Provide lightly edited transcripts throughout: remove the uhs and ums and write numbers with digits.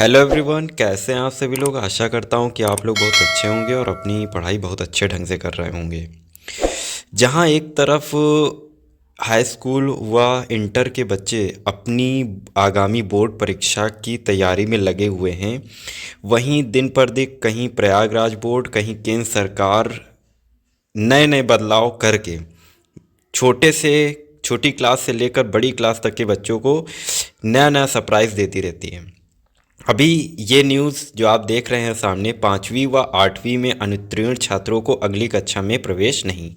Hello everyone, कैसे हैं आप सभी लोग। आशा करता हूं कि आप लोग बहुत अच्छे होंगे और अपनी पढ़ाई बहुत अच्छे ढंग से कर रहे होंगे। जहां एक तरफ हाई स्कूल व इंटर के बच्चे अपनी आगामी बोर्ड परीक्षा की तैयारी में लगे हुए हैं, वहीं दिन पर दिन कहीं प्रयागराज बोर्ड, कहीं केंद्र सरकार नए नए बदलाव करके छोटी क्लास से लेकर बड़ी क्लास तक के बच्चों को नया नया सरप्राइज़ देती रहती है। अभी ये न्यूज़ जो आप देख रहे हैं सामने, 5वीं व 8वीं में अनुत्तीर्ण छात्रों को अगली कक्षा में प्रवेश नहीं।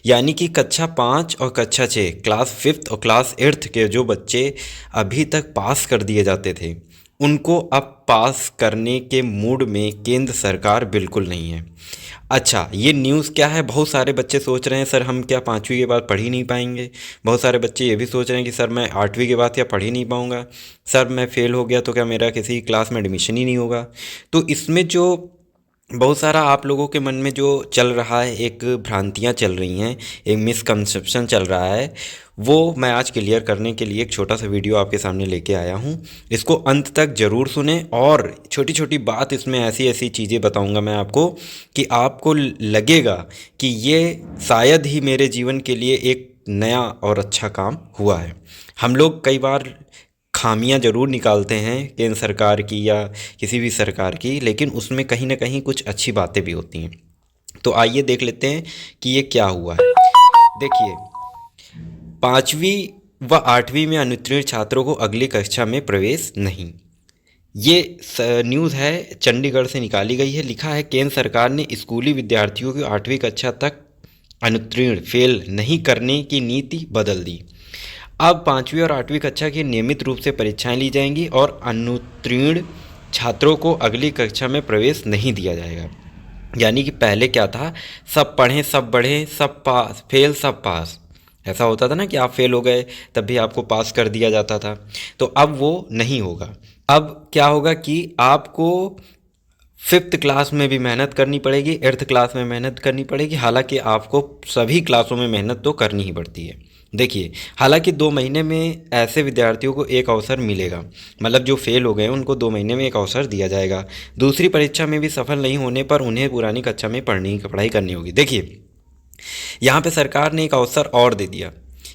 यानी कि कक्षा 5 और कक्षा 6, क्लास 5th और क्लास 8th के जो बच्चे अभी तक पास कर दिए जाते थे, उनको अब पास करने के मूड में केंद्र सरकार बिल्कुल नहीं है। अच्छा, ये न्यूज़ क्या है? बहुत सारे बच्चे सोच रहे हैं सर हम क्या 5वीं के बाद पढ़ ही नहीं पाएंगे। बहुत सारे बच्चे ये भी सोच रहे हैं कि सर मैं 8वीं के बाद क्या पढ़ ही नहीं पाऊंगा। सर मैं फ़ेल हो गया तो क्या मेरा किसी क्लास में एडमिशन ही नहीं होगा। तो इसमें जो बहुत सारा आप लोगों के मन में जो चल रहा है, एक भ्रांतियाँ चल रही हैं, एक मिसकंसेप्शन चल रहा है, वो मैं आज क्लियर करने के लिए एक छोटा सा वीडियो आपके सामने लेके आया हूँ। इसको अंत तक ज़रूर सुने और छोटी छोटी बात इसमें ऐसी ऐसी चीज़ें बताऊँगा मैं आपको कि आपको लगेगा कि ये शायद ही मेरे जीवन के लिए एक नया और अच्छा काम हुआ है। हम लोग कई बार खामियां ज़रूर निकालते हैं केंद्र सरकार की या किसी भी सरकार की, लेकिन उसमें कहीं ना कहीं कुछ अच्छी बातें भी होती हैं। तो आइए देख लेते हैं कि ये क्या हुआ है। देखिए, 5वीं व 8वीं में अनुत्तीर्ण छात्रों को अगली कक्षा में प्रवेश नहीं। ये न्यूज़ है, चंडीगढ़ से निकाली गई है। लिखा है केंद्र सरकार ने स्कूली विद्यार्थियों की 8वीं कक्षा तक अनुत्तीर्ण फेल नहीं करने की नीति बदल दी। अब 5वीं और 8वीं कक्षा की नियमित रूप से परीक्षाएं ली जाएंगी और अनुत्तीर्ण छात्रों को अगली कक्षा में प्रवेश नहीं दिया जाएगा। यानी कि पहले क्या था, सब पढ़ें सब बढ़ें, सब पास, फेल सब पास। ऐसा होता था ना कि आप फेल हो गए तब भी आपको पास कर दिया जाता था। तो अब वो नहीं होगा। अब क्या होगा कि आपको 5th क्लास में भी मेहनत करनी पड़ेगी, 8th क्लास में मेहनत करनी पड़ेगी। हालांकि आपको सभी क्लासों में मेहनत तो करनी ही पड़ती है। देखिए, हालांकि 2 महीने में ऐसे विद्यार्थियों को एक अवसर मिलेगा, मतलब जो फेल हो गए हैं उनको 2 महीने में एक अवसर दिया जाएगा। दूसरी परीक्षा में भी सफल नहीं होने पर उन्हें पुरानी कक्षा में पढ़ाई करनी होगी। देखिए, यहाँ पे सरकार ने एक अवसर और दे दिया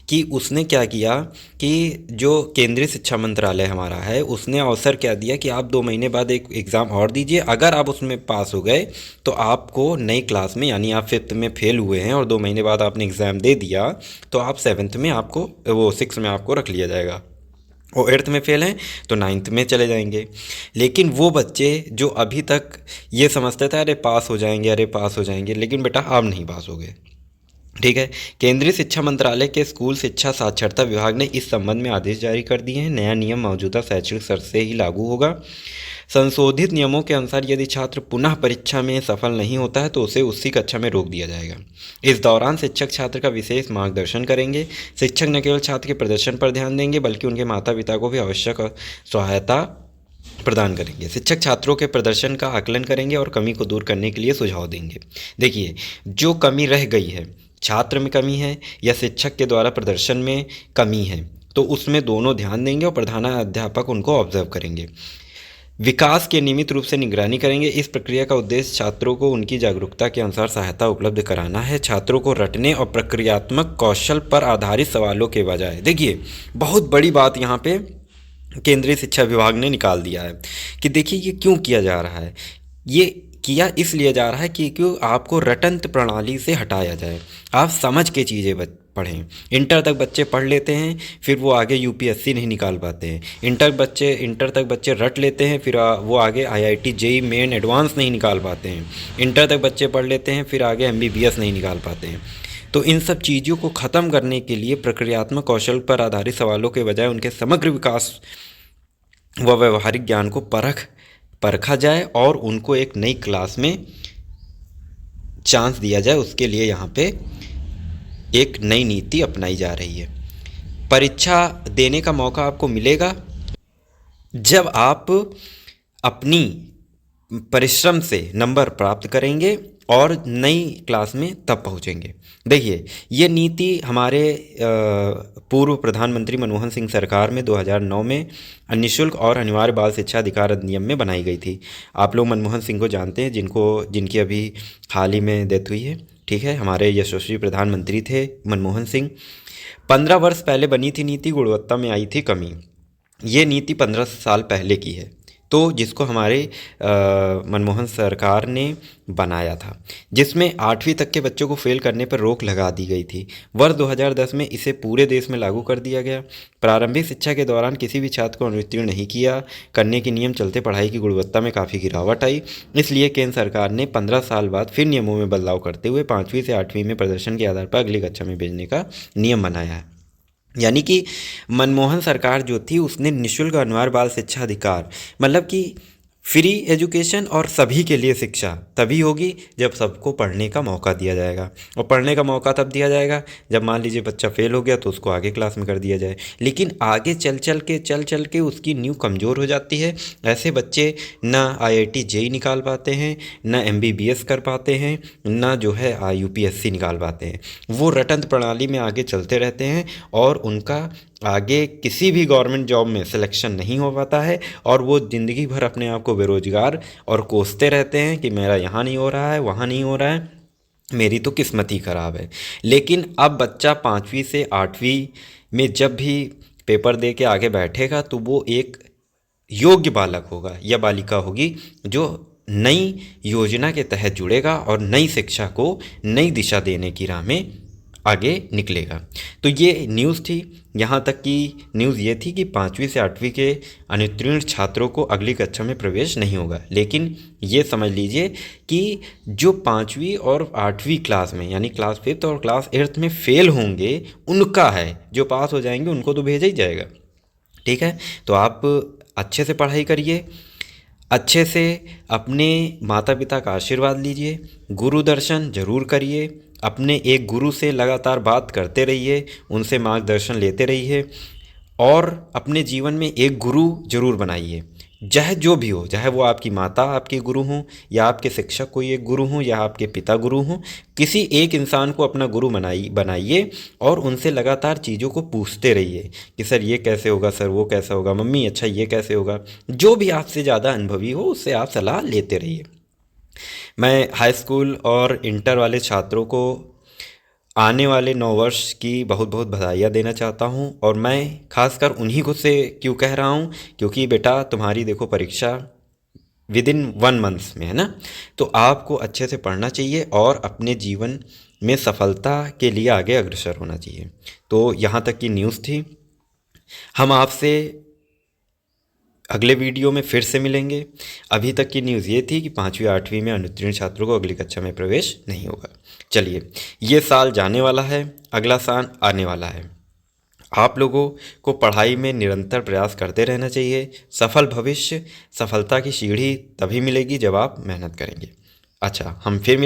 कि उसने क्या किया कि जो केंद्रीय शिक्षा मंत्रालय हमारा है, उसने अवसर क्या दिया कि आप 2 महीने बाद एक एग्ज़ाम और दीजिए। अगर आप उसमें पास हो गए तो आपको नई क्लास में, यानी आप 5th में फेल हुए हैं और 2 महीने बाद आपने एग्ज़ाम दे दिया, तो आप 7th में आपको, वो 6th में आपको रख लिया जाएगा। और 8th में फेल हैं तो 9th में चले जाएंगे। लेकिन वो बच्चे जो अभी तक ये समझते थे अरे पास हो जाएंगे, अरे पास हो जाएंगे, लेकिन बेटा आप नहीं पास हो गए। ठीक है। केंद्रीय शिक्षा मंत्रालय के स्कूल शिक्षा साक्षरता विभाग ने इस संबंध में आदेश जारी कर दिए हैं। नया नियम मौजूदा शैक्षणिक सत्र से ही लागू होगा। संशोधित नियमों के अनुसार यदि छात्र पुनः परीक्षा में सफल नहीं होता है तो उसे उसी कक्षा में रोक दिया जाएगा। इस दौरान शिक्षक छात्र का विशेष मार्गदर्शन करेंगे। शिक्षक न केवल छात्र के प्रदर्शन पर ध्यान देंगे बल्कि उनके माता पिता को भी आवश्यक सहायता प्रदान करेंगे। शिक्षक छात्रों के प्रदर्शन का आकलन करेंगे और कमी को दूर करने के लिए सुझाव देंगे। देखिए, जो कमी रह गई है, छात्र में कमी है या शिक्षक के द्वारा प्रदर्शन में कमी है, तो उसमें दोनों ध्यान देंगे और प्रधानाध्यापक उनको ऑब्जर्व करेंगे। विकास की नियमित रूप से निगरानी करेंगे। इस प्रक्रिया का उद्देश्य छात्रों को उनकी जागरूकता के अनुसार सहायता उपलब्ध कराना है। छात्रों को रटने और प्रक्रियात्मक कौशल पर आधारित सवालों के बजाय, देखिए बहुत बड़ी बात यहाँ पे केंद्रीय शिक्षा विभाग ने निकाल दिया है कि देखिए ये क्यों किया जा रहा है। ये किया इसलिए जा रहा है कि क्यों आपको रटंत प्रणाली से हटाया जाए, आप समझ के चीज़ें पढ़ें। इंटर तक बच्चे पढ़ लेते हैं, फिर वो आगे यूपीएससी नहीं निकाल पाते हैं। इंटर तक बच्चे रट लेते हैं, फिर वो आगे आईआईटी जेईई मेन एडवांस नहीं निकाल पाते हैं। इंटर तक बच्चे पढ़ लेते हैं, फिर आगे एमबीबीएस नहीं निकाल पाते हैं। तो इन सब चीज़ों को ख़त्म करने के लिए प्रक्रियात्मक कौशल पर आधारित सवालों के बजाय उनके समग्र विकास व व्यवहारिक ज्ञान को परखा जाए और उनको एक नई क्लास में चांस दिया जाए। उसके लिए यहाँ पे एक नई नीति अपनाई जा रही है। परीक्षा देने का मौका आपको मिलेगा जब आप अपनी परिश्रम से नंबर प्राप्त करेंगे और नई क्लास में तब पहुंचेंगे। देखिए, ये नीति हमारे पूर्व प्रधानमंत्री मनमोहन सिंह सरकार में 2009 में निःशुल्क और अनिवार्य बाल शिक्षा अधिकार अधिनियम में बनाई गई थी। आप लोग मनमोहन सिंह को जानते हैं, जिनकी अभी हाल ही में डेथ हुई है। ठीक है, हमारे यशस्वी प्रधानमंत्री थे मनमोहन सिंह। 15 वर्ष पहले बनी थी नीति, गुणवत्ता में आई थी कमी। ये नीति 15 साल पहले की है, तो जिसको हमारे मनमोहन सरकार ने बनाया था, जिसमें 8वीं तक के बच्चों को फेल करने पर रोक लगा दी गई थी। वर्ष 2010 में इसे पूरे देश में लागू कर दिया गया। प्रारंभिक शिक्षा के दौरान किसी भी छात्र को अनुत्तीर्ण नहीं किया करने के नियम चलते पढ़ाई की गुणवत्ता में काफ़ी गिरावट आई। इसलिए केंद्र सरकार ने 15 साल बाद फिर नियमों में बदलाव करते हुए 5वीं से 8वीं में प्रदर्शन के आधार पर अगली कक्षा में भेजने का नियम बनाया है। यानी कि मनमोहन सरकार जो थी उसने निःशुल्क अनिवार्य बाल शिक्षा अधिकार, मतलब कि फ्री एजुकेशन और सभी के लिए शिक्षा तभी होगी जब सबको पढ़ने का मौका दिया जाएगा। और पढ़ने का मौका तब दिया जाएगा जब मान लीजिए बच्चा फेल हो गया तो उसको आगे क्लास में कर दिया जाए। लेकिन आगे चल के उसकी नींव कमज़ोर हो जाती है। ऐसे बच्चे ना IIT JEE निकाल पाते हैं, ना MBBS कर पाते हैं, ना जो है UPSC निकाल पाते हैं। वो रटंत प्रणाली में आगे चलते रहते हैं और उनका आगे किसी भी गवर्नमेंट जॉब में सिलेक्शन नहीं हो पाता है और वो ज़िंदगी भर अपने आप को बेरोजगार और कोसते रहते हैं कि मेरा यहाँ नहीं हो रहा है, वहाँ नहीं हो रहा है, मेरी तो किस्मत ही ख़राब है। लेकिन अब बच्चा 5वीं से 8वीं में जब भी पेपर दे के आगे बैठेगा तो वो एक योग्य बालक होगा या बालिका होगी जो नई योजना के तहत जुड़ेगा और नई शिक्षा को नई दिशा देने की राह में आगे निकलेगा। तो ये न्यूज़ थी। यहाँ तक की न्यूज़ ये थी कि 5वीं से 8वीं के अनुत्तीर्ण छात्रों को अगली कक्षा में प्रवेश नहीं होगा। लेकिन ये समझ लीजिए कि जो 5वीं और 8वीं क्लास में यानी क्लास 5th और क्लास 8th में फेल होंगे उनका है, जो पास हो जाएंगे उनको तो भेजा ही जाएगा। ठीक है, तो आप अच्छे से पढ़ाई करिए, अच्छे से अपने माता पिता का आशीर्वाद लीजिए, गुरु दर्शन जरूर करिए, अपने एक गुरु से लगातार बात करते रहिए, उनसे मार्गदर्शन लेते रहिए और अपने जीवन में एक गुरु जरूर बनाइए। चाहे जो भी हो, चाहे वो आपकी माता आपके गुरु हों या आपके शिक्षक कोई एक गुरु हों या आपके पिता गुरु हों, किसी एक इंसान को अपना गुरु बनाइए और उनसे लगातार चीज़ों को पूछते रहिए कि सर ये कैसे होगा, सर वो कैसा होगा, मम्मी अच्छा ये कैसे होगा। जो भी आपसे ज़्यादा अनुभवी हो उससे आप सलाह लेते रहिए। मैं हाई स्कूल और इंटर वाले छात्रों को आने वाले 9 वर्ष की बहुत बहुत बधाइयाँ देना चाहता हूँ और मैं खासकर उन्हीं को से क्यों कह रहा हूँ, क्योंकि बेटा तुम्हारी देखो परीक्षा विदिन 1 मंथ में है ना, तो आपको अच्छे से पढ़ना चाहिए और अपने जीवन में सफलता के लिए आगे अग्रसर होना चाहिए। तो यहाँ तक की न्यूज़ थी। हम आपसे अगले वीडियो में फिर से मिलेंगे। अभी तक की न्यूज़ ये थी कि 5वीं 8वीं में अनुत्तीर्ण छात्रों को अगली कक्षा में प्रवेश नहीं होगा। चलिए, ये साल जाने वाला है, अगला साल आने वाला है। आप लोगों को पढ़ाई में निरंतर प्रयास करते रहना चाहिए। सफल भविष्य, सफलता की सीढ़ी तभी मिलेगी जब आप मेहनत करेंगे। अच्छा, हम फिर